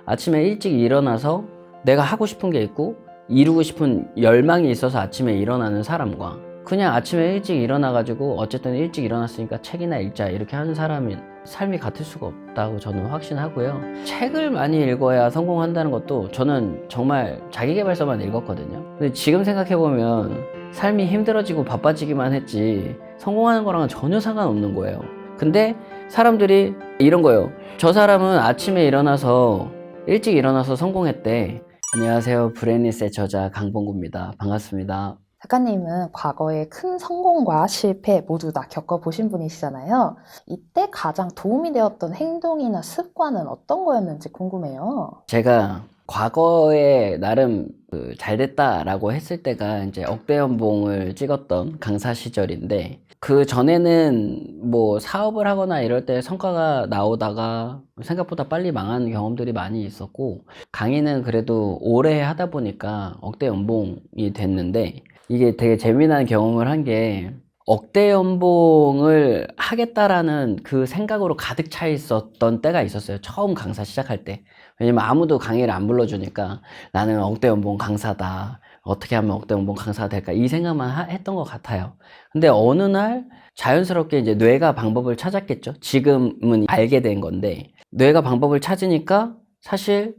아침에 일찍 일어나서 내가 하고 싶은 게 있고 이루고 싶은 열망이 있어서 아침에 일어나는 사람과 그냥 아침에 일찍 일어나가지고 어쨌든 일찍 일어났으니까 책이나 읽자 이렇게 하는 사람이 삶이 같을 수가 없다고 저는 확신하고요. 책을 많이 읽어야 성공한다는 것도 저는 정말 자기계발서만 읽었거든요. 근데 지금 생각해보면 삶이 힘들어지고 바빠지기만 했지 성공하는 거랑은 전혀 상관없는 거예요. 근데 사람들이 이런 거예요. 저 사람은 아침에 일어나서 일찍 일어나서 성공했대. 안녕하세요. 브레인리스의 저자 강봉구입니다. 반갑습니다. 작가님은 과거에 큰 성공과 실패 모두 다 겪어보신 분이시잖아요. 이때 가장 도움이 되었던 행동이나 습관은 어떤 거였는지 궁금해요. 제가 과거에 나름 잘됐다라고 했을 때가 이제 억대 연봉을 찍었던 강사 시절인데 그 전에는 뭐 사업을 하거나 이럴 때 성과가 나오다가 생각보다 빨리 망한 경험들이 많이 있었고 강의는 그래도 오래 하다 보니까 억대 연봉이 됐는데 이게 되게 재미난 경험을 한 게 억대 연봉을 하겠다라는 그 생각으로 가득 차 있었던 때가 있었어요. 처음 강사 시작할 때. 왜냐면 아무도 강의를 안 불러주니까 나는 억대 연봉 강사다. 어떻게 하면 억대 연봉 강사가 될까? 이 생각만 했던 것 같아요. 근데 어느 날 자연스럽게 이제 뇌가 방법을 찾았겠죠. 지금은 알게 된 건데 뇌가 방법을 찾으니까 사실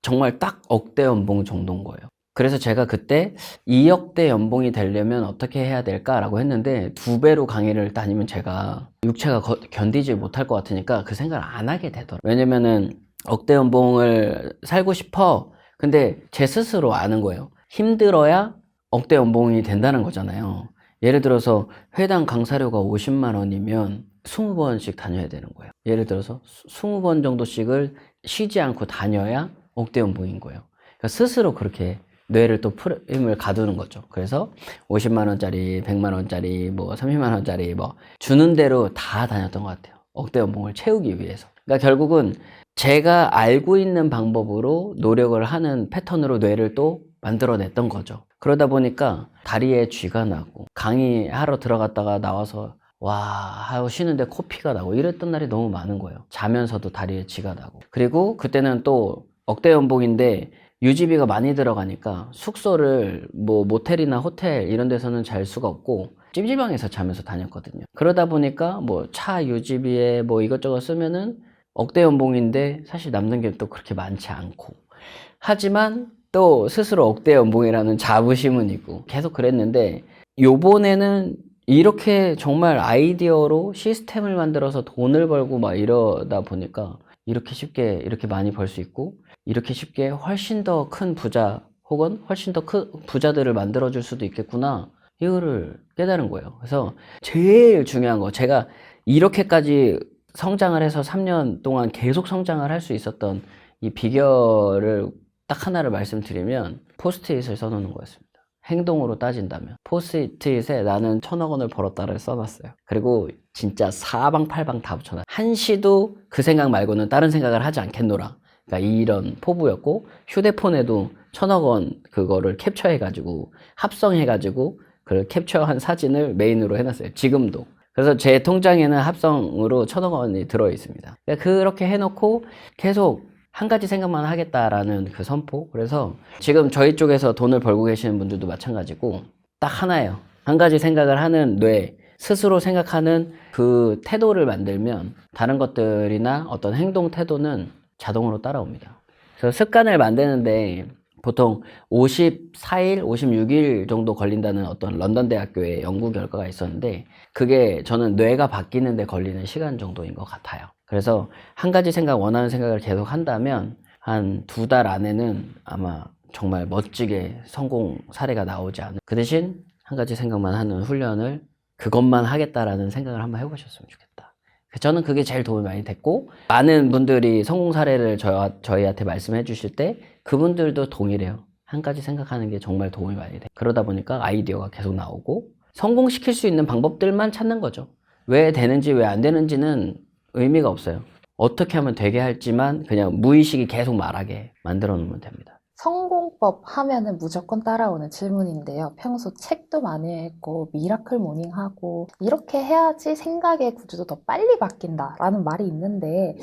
정말 딱 억대 연봉 정도인 거예요. 그래서 제가 그때 2억대 연봉이 되려면 어떻게 해야 될까라고 했는데 2배로 강의를 다니면 제가 육체가 견디지 못할 것 같으니까 그 생각을 안 하게 되더라고요. 왜냐면은 억대 연봉을 살고 싶어. 근데 제 스스로 아는 거예요. 힘들어야 억대 연봉이 된다는 거잖아요. 예를 들어서 회당 강사료가 50만 원이면 20번씩 다녀야 되는 거예요. 예를 들어서 20번 정도씩을 쉬지 않고 다녀야 억대 연봉인 거예요. 그러니까 스스로 그렇게 뇌를 또 프레임을 가두는 거죠. 그래서 50만 원짜리, 100만 원짜리, 뭐 30만 원짜리 뭐 주는 대로 다 다녔던 것 같아요. 억대 연봉을 채우기 위해서. 그러니까 결국은 제가 알고 있는 방법으로 노력을 하는 패턴으로 뇌를 또 만들어냈던 거죠. 그러다 보니까 다리에 쥐가 나고 강의하러 들어갔다가 나와서 와 하고 쉬는데 코피가 나고 이랬던 날이 너무 많은 거예요. 자면서도 다리에 쥐가 나고. 그리고 그때는 또 억대 연봉인데 유지비가 많이 들어가니까 숙소를 뭐 모텔이나 호텔 이런 데서는 잘 수가 없고 찜질방에서 자면서 다녔거든요. 그러다 보니까 뭐 차 유지비에 뭐 이것저것 쓰면은 억대 연봉인데 사실 남는 게 또 그렇게 많지 않고 하지만 또 스스로 억대 연봉이라는 자부심은 있고 계속 그랬는데 요번에는 이렇게 정말 아이디어로 시스템을 만들어서 돈을 벌고 막 이러다 보니까 이렇게 쉽게 이렇게 많이 벌 수 있고 이렇게 쉽게 훨씬 더 큰 부자 혹은 훨씬 더 큰 부자들을 만들어 줄 수도 있겠구나 이거를 깨달은 거예요. 그래서 제일 중요한 거 제가 이렇게까지 성장을 해서 3년 동안 계속 성장을 할 수 있었던 이 비결을 딱 하나를 말씀드리면 포스트잇을 써놓는 거였습니다. 행동으로 따진다면 포스트잇에 나는 1,000억 원을 벌었다를 써놨어요. 그리고 진짜 사방팔방 다 붙여놔요. 한시도 그 생각 말고는 다른 생각을 하지 않겠노라. 그러니까 이런 포부였고 휴대폰에도 1,000억 원 그거를 캡처해가지고 합성해가지고 그 캡처한 사진을 메인으로 해놨어요. 지금도. 그래서 제 통장에는 합성으로 1,000억 원이 들어있습니다. 그러니까 그렇게 해놓고 계속 한 가지 생각만 하겠다라는 그 선포. 그래서 지금 저희 쪽에서 돈을 벌고 계시는 분들도 마찬가지고 딱 하나예요. 한 가지 생각을 하는 뇌, 스스로 생각하는 그 태도를 만들면 다른 것들이나 어떤 행동 태도는 자동으로 따라옵니다. 그래서 습관을 만드는데 보통 54일, 56일 정도 걸린다는 어떤 런던 대학교의 연구 결과가 있었는데 그게 저는 뇌가 바뀌는데 걸리는 시간 정도인 것 같아요. 그래서 한 가지 원하는 생각을 계속 한다면 한 2달 안에는 아마 정말 멋지게 성공 사례가 나오지 않을. 그 대신 한 가지 생각만 하는 훈련을 그것만 하겠다라는 생각을 한번 해보셨으면 좋겠다. 저는 그게 제일 도움이 많이 됐고 많은 분들이 성공 사례를 저희한테 말씀해 주실 때 그분들도 동일해요. 한 가지 생각하는 게 정말 도움이 많이 돼. 그러다 보니까 아이디어가 계속 나오고 성공시킬 수 있는 방법들만 찾는 거죠. 왜 되는지 왜 안 되는지는 의미가 없어요. 어떻게 하면 되게 할지만 그냥 무의식이 계속 말하게 만들어 놓으면 됩니다. 성공법 하면은 무조건 따라오는 질문인데요. 평소 책도 많이 읽고 미라클 모닝 하고 이렇게 해야지 생각의 구조도 더 빨리 바뀐다라는 말이 있는데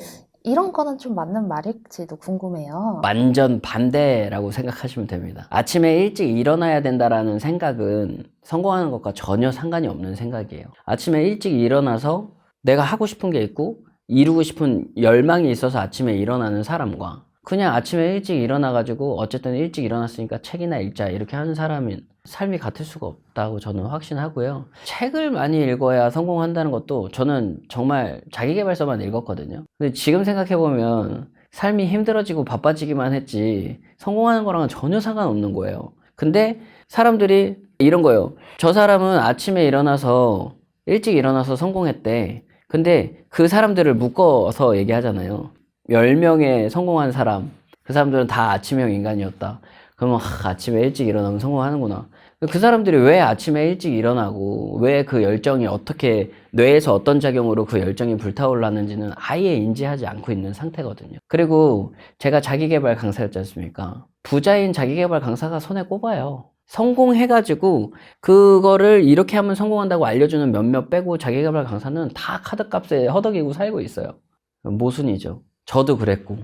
이런 거는 좀 맞는 말일지도 궁금해요. 완전 반대라고 생각하시면 됩니다. 아침에 일찍 일어나야 된다라는 생각은 성공하는 것과 전혀 상관이 없는 생각이에요. 아침에 일찍 일어나서 내가 하고 싶은 게 있고 이루고 싶은 열망이 있어서 아침에 일어나는 사람과 그냥 아침에 일찍 일어나가지고 어쨌든 일찍 일어났으니까 책이나 읽자 이렇게 하는 사람은 삶이 같을 수가 없다고 저는 확신하고요. 책을 많이 읽어야 성공한다는 것도 저는 정말 자기계발서만 읽었거든요. 근데 지금 생각해보면 삶이 힘들어지고 바빠지기만 했지 성공하는 거랑은 전혀 상관없는 거예요. 근데 사람들이 이런 거예요. 저 사람은 아침에 일어나서 일찍 일어나서 성공했대. 근데 그 사람들을 묶어서 얘기하잖아요. 10명의 성공한 사람, 그 사람들은 다 아침형 인간이었다. 그러면 아침에 일찍 일어나면 성공하는구나. 그 사람들이 왜 아침에 일찍 일어나고 왜 그 열정이 어떻게 뇌에서 어떤 작용으로 그 열정이 불타올랐는지는 아예 인지하지 않고 있는 상태거든요. 그리고 제가 자기계발 강사였지 않습니까? 부자인 자기계발 강사가 손에 꼽아요. 성공해가지고 그거를 이렇게 하면 성공한다고 알려주는 몇몇 빼고 자기계발 강사는 다 카드값에 허덕이고 살고 있어요. 모순이죠. 저도 그랬고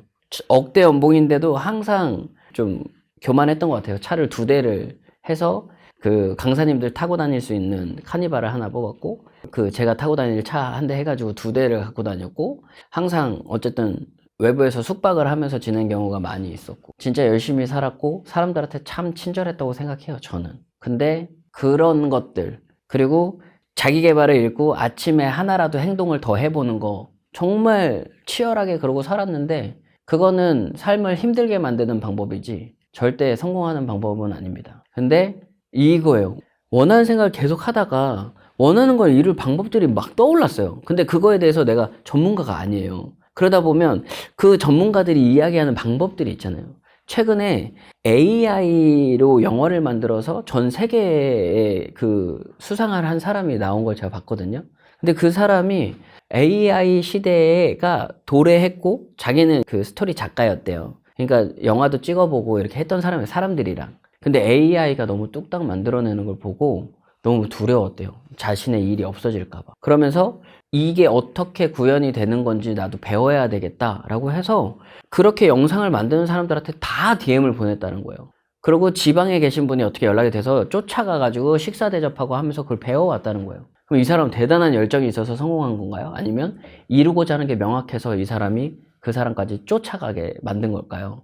억대 연봉인데도 항상 좀 교만했던 것 같아요. 차를 2대를 해서 그 강사님들 타고 다닐 수 있는 카니발을 하나 뽑았고 그 제가 타고 다닐 차 한 대 해가지고 2대를 갖고 다녔고 항상 어쨌든 외부에서 숙박을 하면서 지낸 경우가 많이 있었고 진짜 열심히 살았고 사람들한테 참 친절했다고 생각해요, 저는. 근데 그런 것들 그리고 자기 개발을 읽고 아침에 하나라도 행동을 더 해보는 거 정말 치열하게 그러고 살았는데 그거는 삶을 힘들게 만드는 방법이지 절대 성공하는 방법은 아닙니다. 근데 이거예요. 원하는 생각을 계속 하다가 원하는 걸 이룰 방법들이 막 떠올랐어요. 근데 그거에 대해서 내가 전문가가 아니에요. 그러다 보면 그 전문가들이 이야기하는 방법들이 있잖아요. 최근에 AI로 영어를 만들어서 전 세계에 그 수상을 한 사람이 나온 걸 제가 봤거든요. 근데 그 사람이 AI 시대가 도래했고 자기는 그 스토리 작가였대요. 그러니까 영화도 찍어보고 이렇게 했던 사람들이랑. 근데 AI가 너무 뚝딱 만들어내는 걸 보고 너무 두려웠대요. 자신의 일이 없어질까 봐. 그러면서 이게 어떻게 구현이 되는 건지 나도 배워야 되겠다라고 해서 그렇게 영상을 만드는 사람들한테 다 DM을 보냈다는 거예요. 그리고 지방에 계신 분이 어떻게 연락이 돼서 쫓아가가지고 식사 대접하고 하면서 그걸 배워왔다는 거예요. 그럼 이 사람은 대단한 열정이 있어서 성공한 건가요? 아니면 이루고자 하는 게 명확해서 이 사람이 그 사람까지 쫓아가게 만든 걸까요?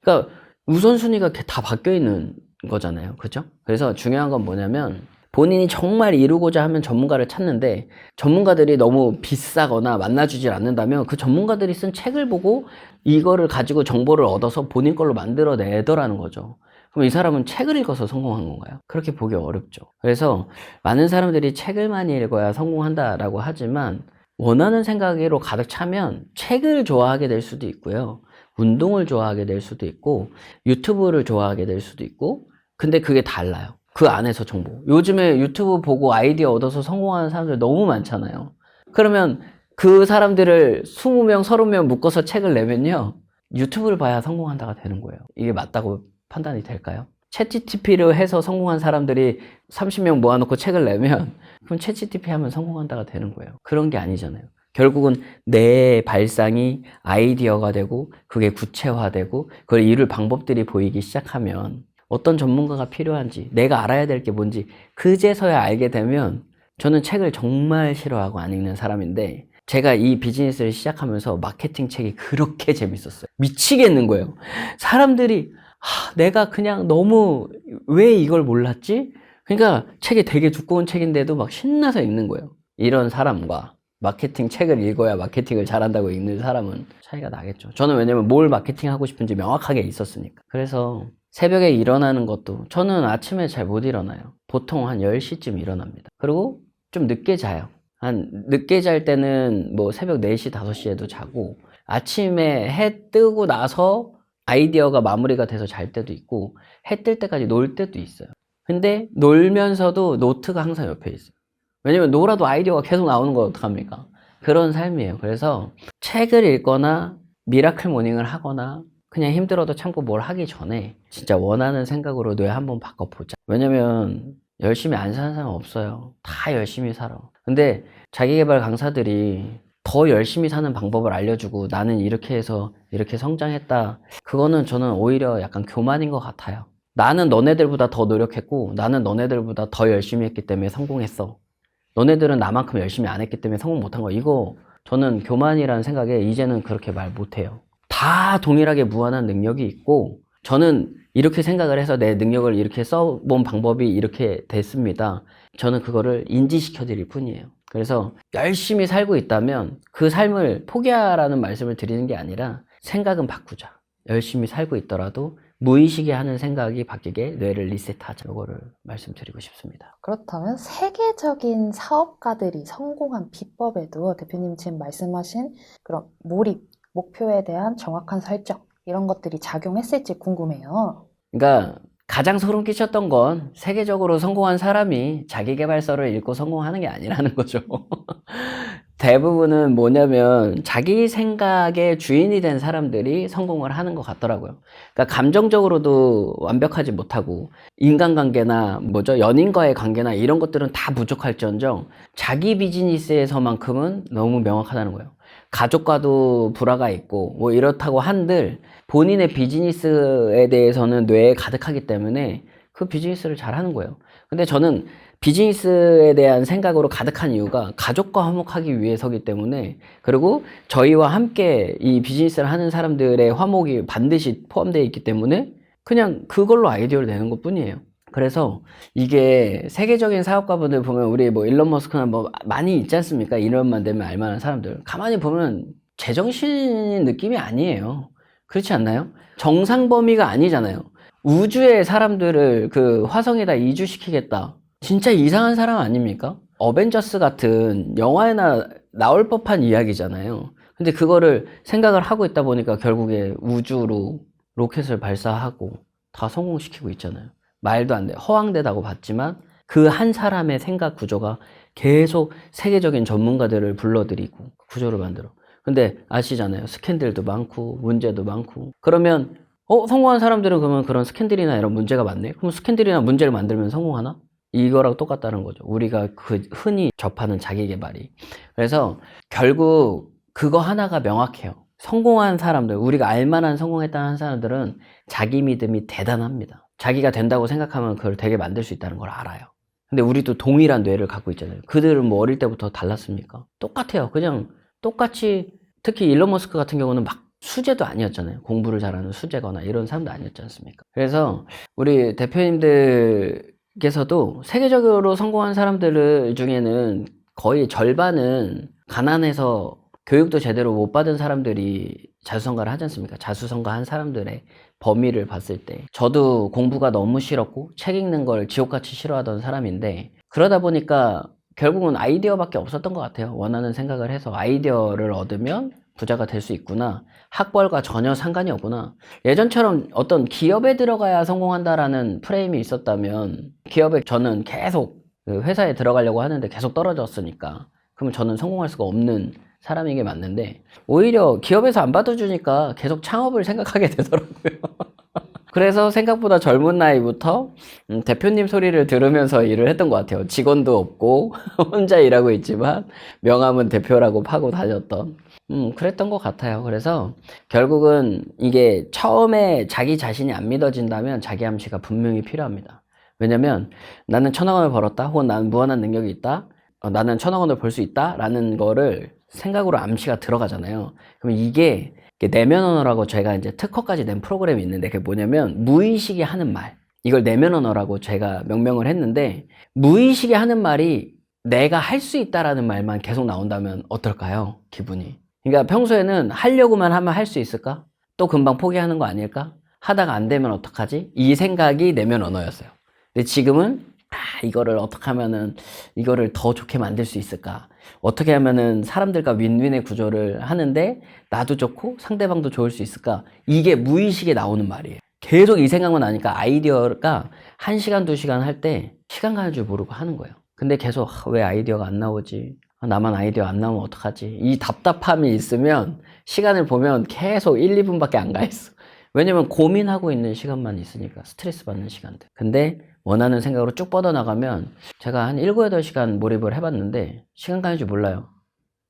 그러니까 우선순위가 다 바뀌어 있는 거잖아요. 그죠? 그래서 중요한 건 뭐냐면 본인이 정말 이루고자 하면 전문가를 찾는데 전문가들이 너무 비싸거나 만나주질 않는다면 그 전문가들이 쓴 책을 보고 이거를 가지고 정보를 얻어서 본인 걸로 만들어내더라는 거죠. 그럼 이 사람은 책을 읽어서 성공한 건가요? 그렇게 보기 어렵죠. 그래서 많은 사람들이 책을 많이 읽어야 성공한다라고 하지만 원하는 생각으로 가득 차면 책을 좋아하게 될 수도 있고요. 운동을 좋아하게 될 수도 있고 유튜브를 좋아하게 될 수도 있고 근데 그게 달라요. 그 안에서 정보. 요즘에 유튜브 보고 아이디어 얻어서 성공하는 사람들 너무 많잖아요. 그러면 그 사람들을 20명, 30명 묶어서 책을 내면요. 유튜브를 봐야 성공한다가 되는 거예요. 이게 맞다고 판단이 될까요? 챗GPT를 해서 성공한 사람들이 30명 모아놓고 책을 내면 그럼 챗GPT 하면 성공한다가 되는 거예요. 그런 게 아니잖아요. 결국은 내 발상이 아이디어가 되고 그게 구체화되고 그걸 이룰 방법들이 보이기 시작하면 어떤 전문가가 필요한지 내가 알아야 될 게 뭔지 그제서야 알게 되면 저는 책을 정말 싫어하고 안 읽는 사람인데 제가 이 비즈니스를 시작하면서 마케팅 책이 그렇게 재밌었어요. 미치겠는 거예요. 사람들이 내가 그냥 너무 왜 이걸 몰랐지? 그러니까 책이 되게 두꺼운 책인데도 막 신나서 읽는 거예요. 이런 사람과 마케팅 책을 읽어야 마케팅을 잘한다고 읽는 사람은 차이가 나겠죠. 저는 왜냐면 뭘 마케팅하고 싶은지 명확하게 있었으니까. 그래서 새벽에 일어나는 것도 저는 아침에 잘 못 일어나요. 보통 한 10시쯤 일어납니다. 그리고 좀 늦게 자요. 늦게 잘 때는 뭐 새벽 4시, 5시에도 자고 아침에 해 뜨고 나서 아이디어가 마무리가 돼서 잘 때도 있고 해 뜰 때까지 놀 때도 있어요. 근데 놀면서도 노트가 항상 옆에 있어요. 왜냐면 놀아도 아이디어가 계속 나오는 거 어떡합니까? 그런 삶이에요. 그래서 책을 읽거나 미라클 모닝을 하거나 그냥 힘들어도 참고 뭘 하기 전에 진짜 원하는 생각으로 뇌 한번 바꿔보자. 왜냐면 열심히 안 사는 사람 없어요. 다 열심히 살아. 근데 자기계발 강사들이 더 열심히 사는 방법을 알려주고 나는 이렇게 해서 이렇게 성장했다. 그거는 저는 오히려 약간 교만인 것 같아요. 나는 너네들보다 더 노력했고 나는 너네들보다 더 열심히 했기 때문에 성공했어. 너네들은 나만큼 열심히 안 했기 때문에 성공 못한 거. 이거 저는 교만이라는 생각에 이제는 그렇게 말 못해요. 다 동일하게 무한한 능력이 있고 저는 이렇게 생각을 해서 내 능력을 이렇게 써본 방법이 이렇게 됐습니다. 저는 그거를 인지시켜 드릴 뿐이에요. 그래서 열심히 살고 있다면 그 삶을 포기하라는 말씀을 드리는 게 아니라 생각은 바꾸자. 열심히 살고 있더라도 무의식에 하는 생각이 바뀌게 뇌를 리셋하자. 이거를 말씀드리고 싶습니다. 그렇다면 세계적인 사업가들이 성공한 비법에도 대표님 지금 말씀하신 그런 몰입, 목표에 대한 정확한 설정, 이런 것들이 작용했을지 궁금해요. 그러니까 가장 소름 끼쳤던 건 세계적으로 성공한 사람이 자기계발서를 읽고 성공하는 게 아니라는 거죠. 대부분은 뭐냐면 자기 생각의 주인이 된 사람들이 성공을 하는 것 같더라고요. 그러니까 감정적으로도 완벽하지 못하고 인간관계나 뭐죠, 연인과의 관계나 이런 것들은 다 부족할지언정 자기 비즈니스에서만큼은 너무 명확하다는 거예요. 가족과도 불화가 있고 뭐 이렇다고 한들 본인의 비즈니스에 대해서는 뇌에 가득하기 때문에 그 비즈니스를 잘 하는 거예요. 근데 저는 비즈니스에 대한 생각으로 가득한 이유가 가족과 화목하기 위해서기 때문에, 그리고 저희와 함께 이 비즈니스를 하는 사람들의 화목이 반드시 포함되어 있기 때문에 그냥 그걸로 아이디어를 내는 것 뿐이에요. 그래서 이게 세계적인 사업가분들 보면 우리 뭐 일론 머스크나 뭐 많이 있지 않습니까? 이름만 되면 알만한 사람들. 가만히 보면 제정신 느낌이 아니에요. 그렇지 않나요? 정상 범위가 아니잖아요. 우주의 사람들을 그 화성에다 이주시키겠다. 진짜 이상한 사람 아닙니까? 어벤져스 같은 영화에나 나올 법한 이야기잖아요. 근데 그거를 생각을 하고 있다 보니까 결국에 우주로 로켓을 발사하고 다 성공시키고 있잖아요. 말도 안 돼. 허황되다고 봤지만 그 한 사람의 생각 구조가 계속 세계적인 전문가들을 불러들이고 구조를 만들어. 근데 아시잖아요. 스캔들도 많고 문제도 많고. 그러면 성공한 사람들은 그러면 그런 스캔들이나 이런 문제가 많네? 그럼 스캔들이나 문제를 만들면 성공하나? 이거랑 똑같다는 거죠. 우리가 그 흔히 접하는 자기계발이. 그래서 결국 그거 하나가 명확해요. 성공한 사람들, 우리가 알만한 성공했다는 사람들은 자기 믿음이 대단합니다. 자기가 된다고 생각하면 그걸 되게 만들 수 있다는 걸 알아요. 근데 우리도 동일한 뇌를 갖고 있잖아요. 그들은 뭐 어릴 때부터 달랐습니까? 똑같아요. 그냥 똑같이, 특히 일론 머스크 같은 경우는 막 수재도 아니었잖아요. 공부를 잘하는 수재거나 이런 사람도 아니었지 않습니까? 그래서 우리 대표님들께서도 세계적으로 성공한 사람들 중에는 거의 절반은 가난해서 교육도 제대로 못 받은 사람들이 자수성가를 하지 않습니까? 자수성가한 사람들의 범위를 봤을 때 저도 공부가 너무 싫었고 책 읽는 걸 지옥같이 싫어하던 사람인데, 그러다 보니까 결국은 아이디어밖에 없었던 것 같아요. 원하는 생각을 해서 아이디어를 얻으면 부자가 될 수 있구나. 학벌과 전혀 상관이 없구나. 예전처럼 어떤 기업에 들어가야 성공한다라는 프레임이 있었다면, 기업에 저는 계속 그 회사에 들어가려고 하는데 계속 떨어졌으니까 그러면 저는 성공할 수가 없는 사람인 게 맞는데, 오히려 기업에서 안 받아주니까 계속 창업을 생각하게 되더라고요. 그래서 생각보다 젊은 나이부터 대표님 소리를 들으면서 일을 했던 것 같아요. 직원도 없고 혼자 일하고 있지만 명함은 대표라고 파고 다녔던, 그랬던 것 같아요. 그래서 결국은 이게 처음에 자기 자신이 안 믿어진다면 자기 암시가 분명히 필요합니다. 왜냐면 나는 1,000억 원을 벌었다, 혹은 나는 무한한 능력이 있다, 나는 1,000억 원을 벌 수 있다 라는 거를 생각으로 암시가 들어가잖아요. 그럼 이게 내면 언어라고 제가 이제 특허까지 낸 프로그램이 있는데, 그게 뭐냐면 무의식이 하는 말, 이걸 내면 언어라고 제가 명명을 했는데, 무의식이 하는 말이 내가 할 수 있다라는 말만 계속 나온다면 어떨까요? 기분이. 그러니까 평소에는 하려고만 하면 할 수 있을까? 또 금방 포기하는 거 아닐까? 하다가 안 되면 어떡하지? 이 생각이 내면 언어였어요. 근데 지금은 이거를 어떻게 하면은 이거를 더 좋게 만들 수 있을까? 어떻게 하면은 사람들과 윈윈의 구조를 하는데 나도 좋고 상대방도 좋을 수 있을까? 이게 무의식에 나오는 말이에요. 계속 이 생각만 하니까 아이디어가 1시간, 2시간 할 때 시간 가는 줄 모르고 하는 거예요. 근데 계속 왜 아이디어가 안 나오지? 나만 아이디어 안 나오면 어떡하지? 이 답답함이 있으면 시간을 보면 계속 1, 2분밖에 안 가 있어. 왜냐면 고민하고 있는 시간만 있으니까, 스트레스 받는 시간들. 근데 원하는 생각으로 쭉 뻗어나가면, 제가 한 7, 8시간 몰입을 해봤는데 시간 가는 줄 몰라요.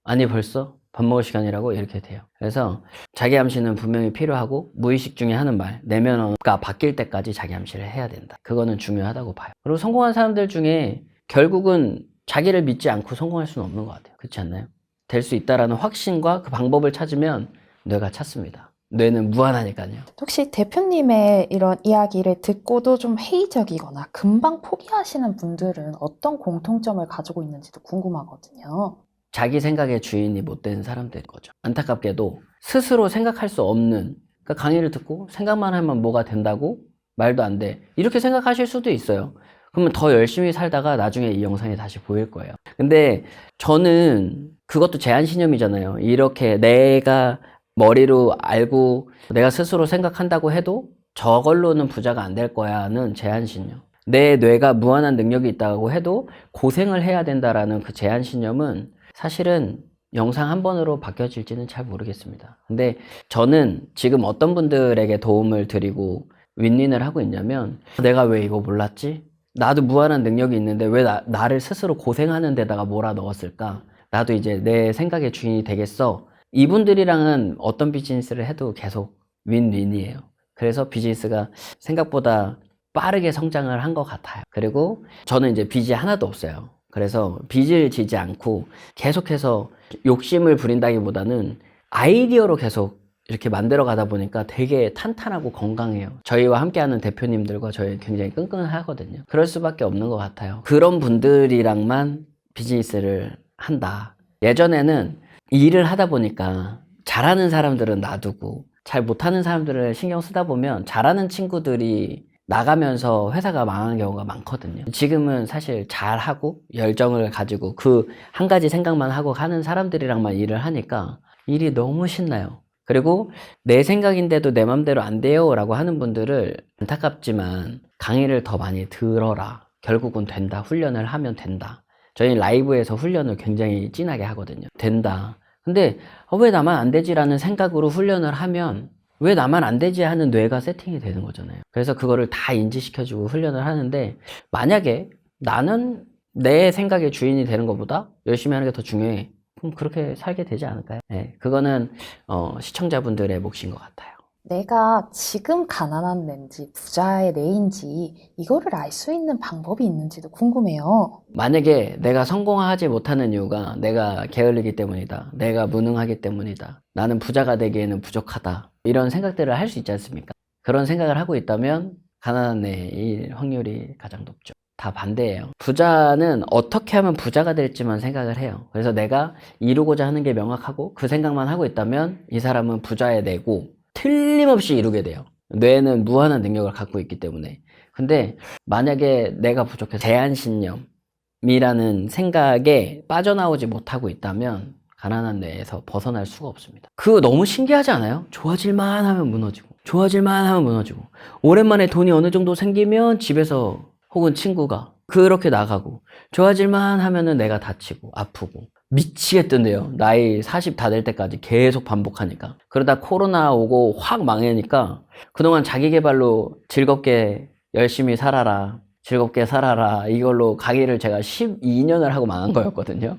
아니 벌써 밥 먹을 시간이라고 이렇게 돼요. 그래서 자기 암시는 분명히 필요하고 무의식 중에 하는 말, 내면어가 바뀔 때까지 자기 암시를 해야 된다. 그거는 중요하다고 봐요. 그리고 성공한 사람들 중에 결국은 자기를 믿지 않고 성공할 수는 없는 것 같아요. 그렇지 않나요? 될 수 있다라는 확신과 그 방법을 찾으면 뇌가 찾습니다. 뇌는 무한하니까요. 혹시 대표님의 이런 이야기를 듣고도 좀 회의적이거나 금방 포기하시는 분들은 어떤 공통점을 가지고 있는지도 궁금하거든요. 자기 생각의 주인이 못 된 사람들인 거죠. 안타깝게도 스스로 생각할 수 없는, 그러니까 강의를 듣고 생각만 하면 뭐가 된다고? 말도 안 돼. 이렇게 생각하실 수도 있어요. 그러면 더 열심히 살다가 나중에 이 영상이 다시 보일 거예요. 근데 저는 그것도 제한신념이잖아요. 이렇게 내가 머리로 알고 내가 스스로 생각한다고 해도 저걸로는 부자가 안 될 거야는 제한신념. 내 뇌가 무한한 능력이 있다고 해도 고생을 해야 된다라는 그 제한신념은 사실은 영상 한 번으로 바뀌어질지는 잘 모르겠습니다. 근데 저는 지금 어떤 분들에게 도움을 드리고 윈윈을 하고 있냐면, 내가 왜 이거 몰랐지? 나도 무한한 능력이 있는데 왜 나를 스스로 고생하는 데다가 몰아 넣었을까? 나도 이제 내 생각의 주인이 되겠어. 이분들이랑은 어떤 비즈니스를 해도 계속 윈윈이에요. 그래서 비즈니스가 생각보다 빠르게 성장을 한 것 같아요. 그리고 저는 이제 빚이 하나도 없어요. 그래서 빚을 지지 않고 계속해서 욕심을 부린다기보다는 아이디어로 계속 이렇게 만들어 가다 보니까 되게 탄탄하고 건강해요. 저희와 함께하는 대표님들과 저희 굉장히 끈끈하거든요. 그럴 수밖에 없는 것 같아요. 그런 분들이랑만 비즈니스를 한다. 예전에는 일을 하다 보니까 잘하는 사람들은 놔두고 잘 못하는 사람들을 신경 쓰다 보면 잘하는 친구들이 나가면서 회사가 망하는 경우가 많거든요. 지금은 사실 잘하고 열정을 가지고 그 한 가지 생각만 하고 하는 사람들이랑만 일을 하니까 일이 너무 신나요. 그리고 내 생각인데도 내 맘대로 안 돼요 라고 하는 분들을, 안타깝지만 강의를 더 많이 들어라. 결국은 된다. 훈련을 하면 된다. 저희 라이브에서 훈련을 굉장히 진하게 하거든요. 된다. 근데 왜 나만 안 되지라는 생각으로 훈련을 하면 왜 나만 안 되지 하는 뇌가 세팅이 되는 거잖아요. 그래서 그거를 다 인지시켜주고 훈련을 하는데, 만약에 나는 내 생각의 주인이 되는 것보다 열심히 하는 게 더 중요해. 그럼 그렇게 살게 되지 않을까요? 네, 그거는 시청자분들의 몫인 것 같아요. 내가 지금 가난한 뇌인지 부자의 뇌인지 이거를 알 수 있는 방법이 있는지도 궁금해요. 만약에 내가 성공하지 못하는 이유가 내가 게을르기 때문이다. 내가 무능하기 때문이다. 나는 부자가 되기에는 부족하다. 이런 생각들을 할 수 있지 않습니까? 그런 생각을 하고 있다면 가난한 뇌일 확률이 가장 높죠. 다 반대예요. 부자는 어떻게 하면 부자가 될지만 생각을 해요. 그래서 내가 이루고자 하는 게 명확하고 그 생각만 하고 있다면 이 사람은 부자의 뇌고 틀림없이 이루게 돼요. 뇌는 무한한 능력을 갖고 있기 때문에. 근데 만약에 내가 부족해서 제한신념이라는 생각에 빠져나오지 못하고 있다면 가난한 뇌에서 벗어날 수가 없습니다. 그거 너무 신기하지 않아요? 좋아질만 하면 무너지고, 좋아질만 하면 무너지고, 오랜만에 돈이 어느 정도 생기면 집에서 혹은 친구가 그렇게 나가고, 좋아질만 하면은 내가 다치고 아프고 미치겠던데요. 나이 40 다 될 때까지 계속 반복하니까. 그러다 코로나 오고 확 망하니까 그동안 자기 개발로 즐겁게 열심히 살아라, 즐겁게 살아라, 이걸로 강의를 제가 12년을 하고 망한 거였거든요.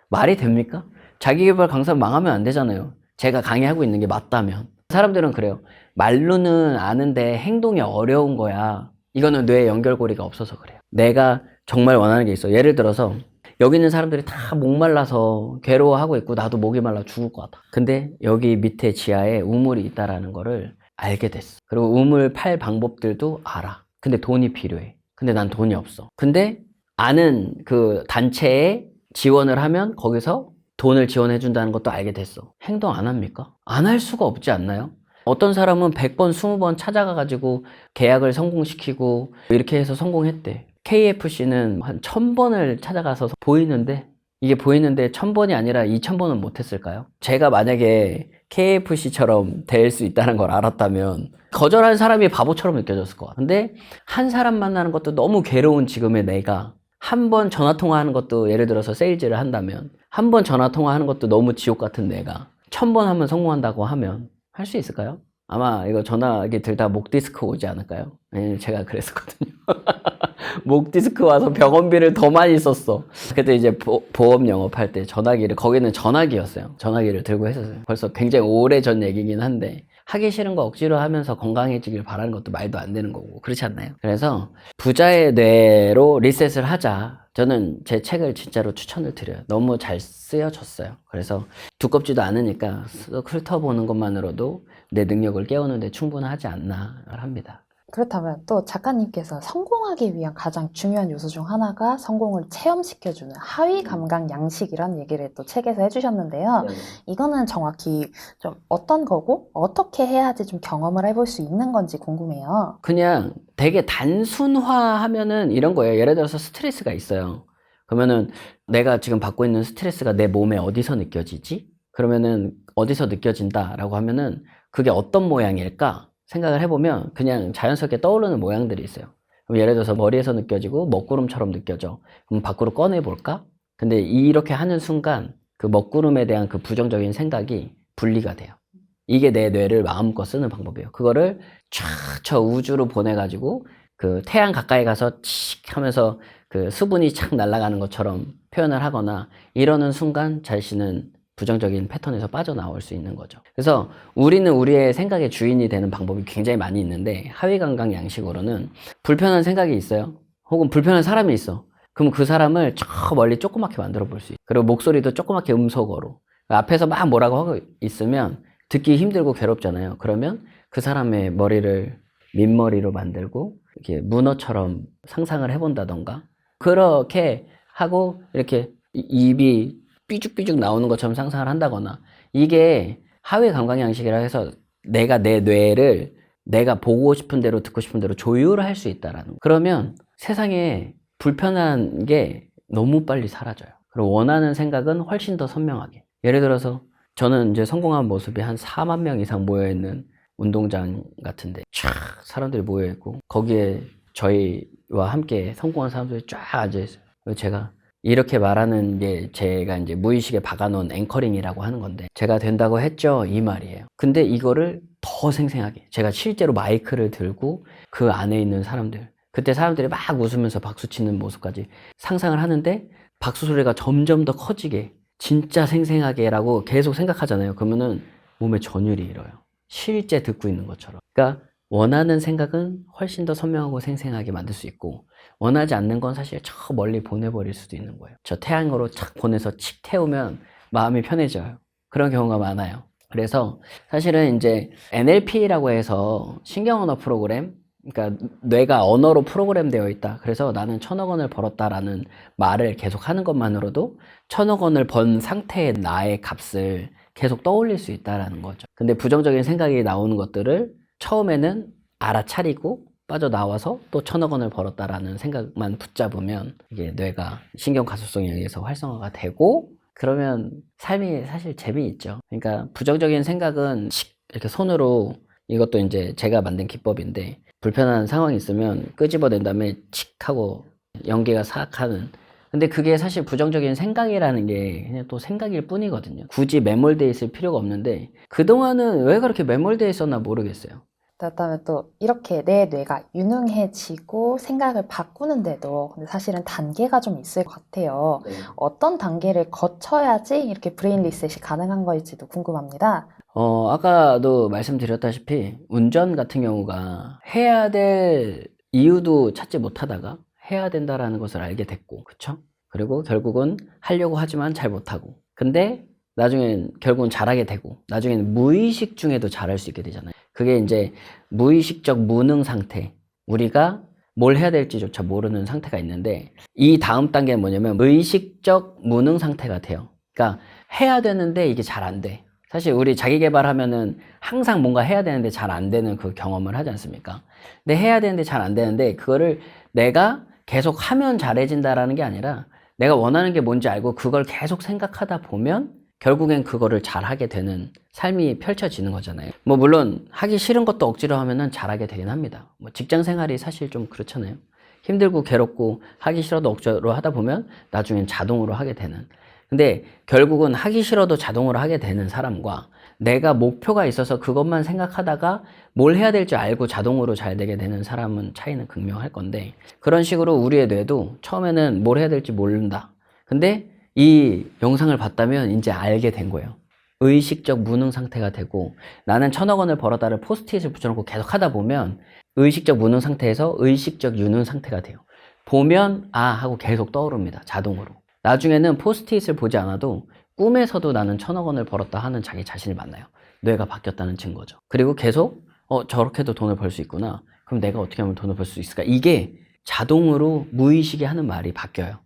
말이 됩니까? 자기 개발 강사 망하면 안 되잖아요. 제가 강의하고 있는 게 맞다면. 사람들은 그래요. 말로는 아는데 행동이 어려운 거야. 이거는 뇌에 연결고리가 없어서 그래요. 내가 정말 원하는 게 있어. 예를 들어서 여기 있는 사람들이 다 목말라서 괴로워하고 있고 나도 목이 말라 죽을 것 같아. 근데 여기 밑에 지하에 우물이 있다라는 거를 알게 됐어. 그리고 우물 팔 방법들도 알아. 근데 돈이 필요해. 근데 난 돈이 없어. 근데 아는 그 단체에 지원을 하면 거기서 돈을 지원해 준다는 것도 알게 됐어. 행동 안 합니까? 안 할 수가 없지 않나요? 어떤 사람은 100번, 20번 찾아가가지고 계약을 성공시키고 이렇게 해서 성공했대. KFC는 한 1000번을 찾아가서 보이는데, 이게 보이는데 1000번이 아니라 2000번은 못했을까요? 제가 만약에 KFC처럼 될 수 있다는 걸 알았다면 거절한 사람이 바보처럼 느껴졌을 것 같아요. 근데 한 사람 만나는 것도 너무 괴로운 지금의 내가 한 번 전화통화하는 것도, 예를 들어서 세일즈를 한다면 한 번 전화통화하는 것도 너무 지옥 같은 내가 1000번 하면 성공한다고 하면 할 수 있을까요? 아마 이거 전화기 들다 목 디스크 오지 않을까요? 제가 그랬었거든요. 목 디스크 와서 병원비를 더 많이 썼어. 그때 이제 보험 영업할 때 전화기를, 거기는 전화기였어요. 전화기를 들고 했었어요. 벌써 굉장히 오래 전 얘기긴 한데, 하기 싫은 거 억지로 하면서 건강해지길 바라는 것도 말도 안 되는 거고, 그렇지 않나요? 그래서 부자의 뇌로 리셋을 하자. 저는 제 책을 진짜로 추천을 드려요. 너무 잘 쓰여졌어요. 그래서 두껍지도 않으니까 쓱 훑어보는 것만으로도 내 능력을 깨우는데 충분하지 않나 합니다. 그렇다면 또 작가님께서 성공하기 위한 가장 중요한 요소 중 하나가 성공을 체험시켜주는 하위 감각 양식이라는 얘기를 또 책에서 해주셨는데요. 이거는 정확히 좀 어떤 거고 어떻게 해야지 좀 경험을 해볼 수 있는 건지 궁금해요. 그냥 되게 단순화하면은 이런 거예요. 예를 들어서 스트레스가 있어요. 그러면은 내가 지금 받고 있는 스트레스가 내 몸에 어디서 느껴지지? 그러면은 어디서 느껴진다라고 하면은 그게 어떤 모양일까? 생각을 해보면 그냥 자연스럽게 떠오르는 모양들이 있어요. 그럼 예를 들어서 머리에서 느껴지고 먹구름처럼 느껴져. 그럼 밖으로 꺼내볼까? 근데 이렇게 하는 순간 그 먹구름에 대한 그 부정적인 생각이 분리가 돼요. 이게 내 뇌를 마음껏 쓰는 방법이에요. 그거를 쫙 저 우주로 보내가지고 그 태양 가까이 가서 칙 하면서 그 수분이 착 날아가는 것처럼 표현을 하거나 이러는 순간 자신은 부정적인 패턴에서 빠져나올 수 있는 거죠. 그래서 우리는 우리의 생각의 주인이 되는 방법이 굉장히 많이 있는데 하위 감각 양식으로는 불편한 생각이 있어요. 혹은 불편한 사람이 있어. 그럼 그 사람을 저 멀리 조그맣게 만들어 볼 수 있어요. 그리고 목소리도 조그맣게 음소거로. 앞에서 막 뭐라고 하고 있으면 듣기 힘들고 괴롭잖아요. 그러면 그 사람의 머리를 민머리로 만들고 이렇게 문어처럼 상상을 해본다던가 그렇게 하고 이렇게 입이 삐죽삐죽 나오는 것처럼 상상을 한다거나 이게 하위 감각 양식이라 해서 내가 내 뇌를 내가 보고 싶은 대로 듣고 싶은 대로 조율할 수 있다라는 거. 그러면 세상에 불편한 게 너무 빨리 사라져요. 그리고 원하는 생각은 훨씬 더 선명하게. 예를 들어서 저는 이제 성공한 모습이 한 4만 명 이상 모여있는 운동장 같은데 쫙 사람들이 모여있고 거기에 저희와 함께 성공한 사람들이 쫙 앉아있어요. 제가 이렇게 말하는 게 제가 이제 무의식에 박아놓은 앵커링이라고 하는 건데 제가 된다고 했죠 이 말이에요. 근데 이거를 더 생생하게 제가 실제로 마이크를 들고 그 안에 있는 사람들 그때 사람들이 막 웃으면서 박수치는 모습까지 상상을 하는데 박수 소리가 점점 더 커지게 진짜 생생하게 라고 계속 생각하잖아요. 그러면은 몸에 전율이 일어요. 실제 듣고 있는 것처럼. 그러니까 원하는 생각은 훨씬 더 선명하고 생생하게 만들 수 있고 원하지 않는 건 사실 저 멀리 보내버릴 수도 있는 거예요. 저 태양으로 착 보내서 칙 태우면 마음이 편해져요. 그런 경우가 많아요. 그래서 사실은 이제 NLP라고 해서 신경언어 프로그램 그러니까 뇌가 언어로 프로그램 되어 있다. 그래서 나는 1,000억 원을 벌었다라는 말을 계속 하는 것만으로도 1,000억 원을 번 상태의 나의 값을 계속 떠올릴 수 있다라는 거죠. 근데 부정적인 생각이 나오는 것들을 처음에는 알아차리고 빠져나와서 또 1,000억 원을 벌었다라는 생각만 붙잡으면 이게 뇌가 신경가소성에 의해서 활성화가 되고 그러면 삶이 사실 재미있죠. 그러니까 부정적인 생각은 이렇게 손으로 이것도 이제 제가 만든 기법인데 불편한 상황이 있으면 끄집어낸 다음에 칙 하고 연기가 싹 하는 근데 그게 사실 부정적인 생각이라는 게 그냥 또 생각일 뿐이거든요. 굳이 매몰되어 있을 필요가 없는데 그동안은 왜 그렇게 매몰되어 있었나 모르겠어요. 그렇다면 또 이렇게 내 뇌가 유능해지고 생각을 바꾸는데도 근데 사실은 단계가 좀 있을 것 같아요. 네. 어떤 단계를 거쳐야지 이렇게 브레인 리셋이 가능한 거일지도 궁금합니다. 아까도 말씀드렸다시피 운전 같은 경우가 해야 될 이유도 찾지 못하다가 해야 된다라는 것을 알게 됐고, 그쵸? 그리고 결국은 하려고 하지만 잘 못하고. 근데 나중엔 결국은 잘하게 되고, 나중에는 무의식 중에도 잘할 수 있게 되잖아요. 그게 이제 무의식적 무능 상태. 우리가 뭘 해야 될지조차 모르는 상태가 있는데, 이 다음 단계는 뭐냐면 의식적 무능 상태가 돼요. 그러니까 해야 되는데 이게 잘 안 돼. 사실 우리 자기 개발하면은 항상 뭔가 해야 되는데 잘 안 되는 그 경험을 하지 않습니까? 근데 해야 되는데 잘 안 되는데 그거를 내가 계속 하면 잘해진다라는 게 아니라 내가 원하는 게 뭔지 알고 그걸 계속 생각하다 보면 결국엔 그거를 잘하게 되는 삶이 펼쳐지는 거잖아요. 뭐 물론 하기 싫은 것도 억지로 하면은 잘하게 되긴 합니다. 뭐 직장 생활이 사실 좀 그렇잖아요. 힘들고 괴롭고 하기 싫어도 억지로 하다 보면 나중엔 자동으로 하게 되는. 근데 결국은 하기 싫어도 자동으로 하게 되는 사람과 내가 목표가 있어서 그것만 생각하다가 뭘 해야 될지 알고 자동으로 잘 되게 되는 사람은 차이는 극명할 건데, 그런 식으로 우리의 뇌도 처음에는 뭘 해야 될지 모른다. 근데 이 영상을 봤다면 이제 알게 된 거예요. 의식적 무능 상태가 되고, 나는 1,000억 원을 벌었다를 포스트잇을 붙여놓고 계속 하다 보면 의식적 무능 상태에서 의식적 유능 상태가 돼요. 보면 아 하고 계속 떠오릅니다. 자동으로. 나중에는 포스트잇을 보지 않아도 꿈에서도 나는 1,000억 원을 벌었다 하는 자기 자신을 만나요. 뇌가 바뀌었다는 증거죠. 그리고 계속 저렇게도 돈을 벌 수 있구나. 그럼 내가 어떻게 하면 돈을 벌 수 있을까? 이게 자동으로 무의식이 하는 말이 바뀌어요.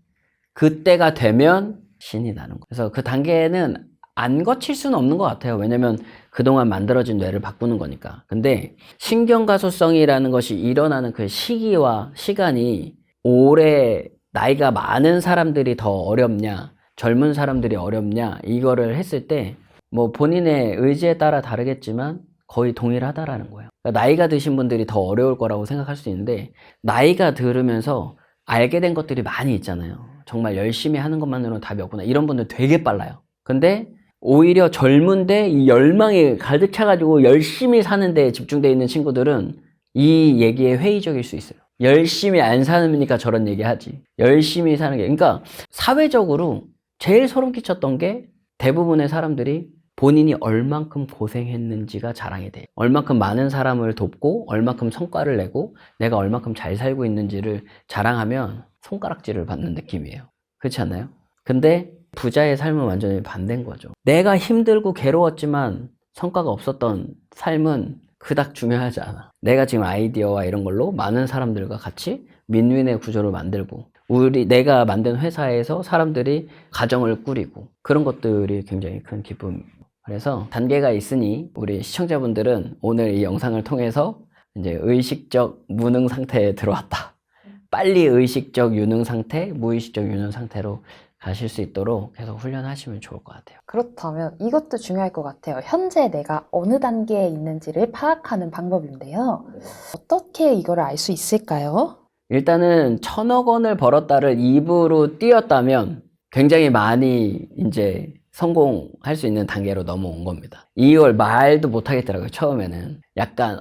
그때가 되면 신이 나는 거예요. 그래서 그 단계는 안 거칠 수는 없는 것 같아요. 왜냐면 그동안 만들어진 뇌를 바꾸는 거니까. 근데 신경가소성이라는 것이 일어나는 그 시기와 시간이 오래 나이가 많은 사람들이 더 어렵냐, 젊은 사람들이 어렵냐, 이거를 했을 때 뭐 본인의 의지에 따라 다르겠지만 거의 동일하다라는 거예요. 그러니까 나이가 드신 분들이 더 어려울 거라고 생각할 수 있는데, 나이가 들으면서 알게 된 것들이 많이 있잖아요. 정말 열심히 하는 것만으로는 답이 없구나. 이런 분들 되게 빨라요. 근데 오히려 젊은데 이 열망이 가득 차가지고 열심히 사는 데 집중되어 있는 친구들은 이 얘기에 회의적일 수 있어요. 열심히 안 사니까 저런 얘기 하지. 열심히 사는 게. 그러니까 사회적으로 제일 소름 끼쳤던 게 대부분의 사람들이 본인이 얼만큼 고생했는지가 자랑이 돼요. 얼만큼 많은 사람을 돕고 얼만큼 성과를 내고 내가 얼만큼 잘 살고 있는지를 자랑하면 손가락질을 받는 느낌이에요. 그렇지 않나요? 근데 부자의 삶은 완전히 반대인 거죠. 내가 힘들고 괴로웠지만 성과가 없었던 삶은 그닥 중요하지 않아. 내가 지금 아이디어와 이런 걸로 많은 사람들과 같이 윈윈의 구조를 만들고, 내가 만든 회사에서 사람들이 가정을 꾸리고, 그런 것들이 굉장히 큰 기쁨. 그래서 단계가 있으니 우리 시청자분들은 오늘 이 영상을 통해서 이제 의식적 무능 상태에 들어왔다. 빨리 의식적 유능 상태, 무의식적 유능 상태로 가실 수 있도록 계속 훈련하시면 좋을 것 같아요. 그렇다면 이것도 중요할 것 같아요. 현재 내가 어느 단계에 있는지를 파악하는 방법인데요. 어떻게 이거를 알 수 있을까요? 일단은 1,000억 원을 벌었다를 입으로 띄었다면 굉장히 많이 이제 성공할 수 있는 단계로 넘어온 겁니다. 이걸 말도 못 하겠더라고요. 처음에는 약간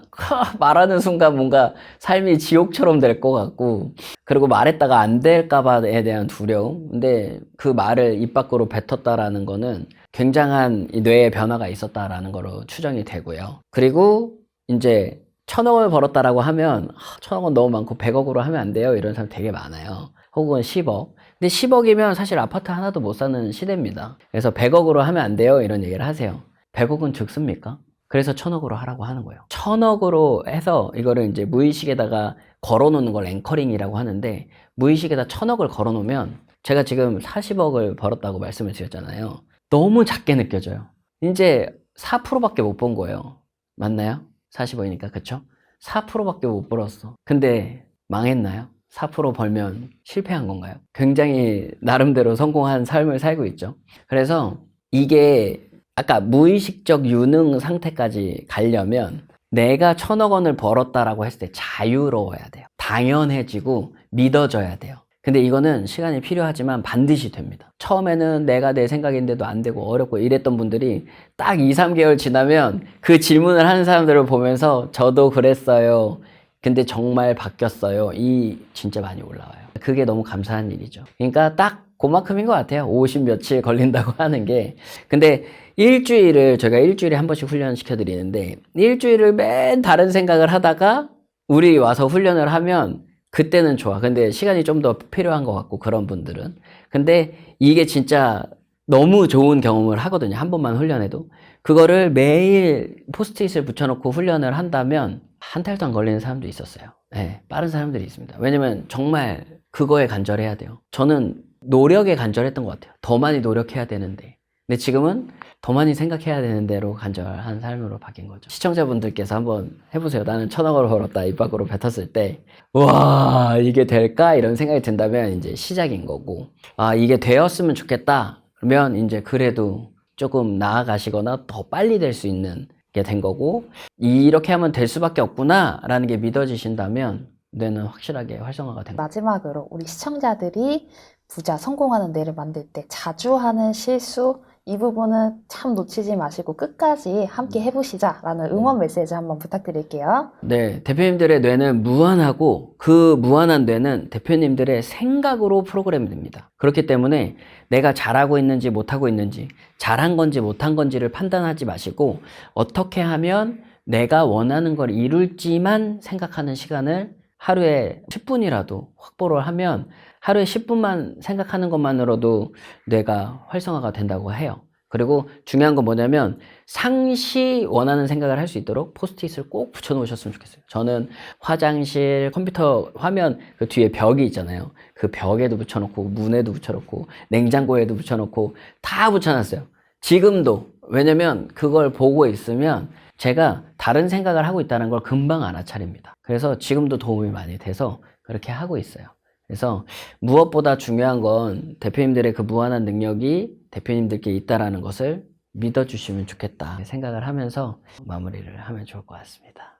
말하는 순간 뭔가 삶이 지옥처럼 될 것 같고, 그리고 말했다가 안 될까 봐에 대한 두려움. 근데 그 말을 입 밖으로 뱉었다라는 거는 굉장한 이 뇌의 변화가 있었다라는 거로 추정이 되고요. 그리고 이제 1,000억 원을 벌었다라고 하면 1,000억 원 너무 많고 100억으로 하면 안 돼요. 이런 사람 되게 많아요. 혹은 10억. 근데 10억이면 사실 아파트 하나도 못 사는 시대입니다. 그래서 100억으로 하면 안 돼요. 이런 얘기를 하세요. 100억은 적습니까? 그래서 1,000억으로 하라고 하는 거예요. 1,000억으로 해서 이거를 이제 무의식에다가 걸어놓는 걸 앵커링이라고 하는데, 무의식에다 1,000억을 걸어놓으면, 제가 지금 40억을 벌었다고 말씀을 드렸잖아요. 너무 작게 느껴져요. 이제 4%밖에 못 본 거예요. 맞나요? 40억이니까, 그쵸? 4%밖에 못 벌었어. 근데 망했나요? 4% 벌면 실패한 건가요? 굉장히 나름대로 성공한 삶을 살고 있죠. 그래서 이게 아까 무의식적 유능 상태까지 가려면 내가 1,000억 원을 벌었다라고 했을 때 자유로워야 돼요. 당연해지고 믿어져야 돼요. 근데 이거는 시간이 필요하지만 반드시 됩니다. 처음에는 내가 내 생각인데도 안 되고 어렵고 이랬던 분들이 딱 2, 3개월 지나면 그 질문을 하는 사람들을 보면서 저도 그랬어요. 근데 정말 바뀌었어요. 이 진짜 많이 올라와요. 그게 너무 감사한 일이죠. 그러니까 딱 그만큼인 것 같아요. 50 며칠 걸린다고 하는 게. 근데 저희가 일주일에 한 번씩 훈련시켜 드리는데, 일주일을 맨 다른 생각을 하다가 우리 와서 훈련을 하면 그때는 좋아. 근데 시간이 좀 더 필요한 것 같고, 그런 분들은. 근데 이게 진짜 너무 좋은 경험을 하거든요. 한 번만 훈련해도. 그거를 매일 포스트잇을 붙여놓고 훈련을 한다면 한 달도 안 걸리는 사람도 있었어요. 네, 빠른 사람들이 있습니다. 왜냐면 정말 그거에 간절해야 돼요. 저는 노력에 간절했던 것 같아요. 더 많이 노력해야 되는데. 근데 지금은 더 많이 생각해야 되는 대로 간절한 삶으로 바뀐 거죠. 시청자분들께서 한번 해보세요. 나는 1,000억을 벌었다. 입 밖으로 뱉었을 때, 와, 이게 될까? 이런 생각이 든다면 이제 시작인 거고, 아, 이게 되었으면 좋겠다. 그러면 이제 그래도 조금 나아가시거나 더 빨리 될 수 있는 게 된 거고, 이렇게 하면 될 수밖에 없구나 라는 게 믿어지신다면 뇌는 확실하게 활성화가 된 거예요. 마지막으로 우리 시청자들이 부자 성공하는 뇌를 만들 때 자주 하는 실수 이 부분은 참 놓치지 마시고 끝까지 함께 해보시자라는 응원 메시지 한번 부탁드릴게요. 네, 대표님들의 뇌는 무한하고 그 무한한 뇌는 대표님들의 생각으로 프로그램이 됩니다. 그렇기 때문에 내가 잘하고 있는지 못하고 있는지, 잘한 건지 못한 건지를 판단하지 마시고 어떻게 하면 내가 원하는 걸 이룰지만 생각하는 시간을 하루에 10분이라도 확보를 하면 하루에 10분만 생각하는 것만으로도 뇌가 활성화가 된다고 해요. 그리고 중요한 건 뭐냐면 상시 원하는 생각을 할 수 있도록 포스트잇을 꼭 붙여 놓으셨으면 좋겠어요. 저는 화장실, 컴퓨터 화면 그 뒤에 벽이 있잖아요. 그 벽에도 붙여놓고 문에도 붙여놓고 냉장고에도 붙여놓고 다 붙여놨어요. 지금도. 왜냐면 그걸 보고 있으면 제가 다른 생각을 하고 있다는 걸 금방 알아차립니다. 그래서 지금도 도움이 많이 돼서 그렇게 하고 있어요. 그래서 무엇보다 중요한 건 대표님들의 그 무한한 능력이 대표님들께 있다라는 것을 믿어주시면 좋겠다 생각을 하면서 마무리를 하면 좋을 것 같습니다.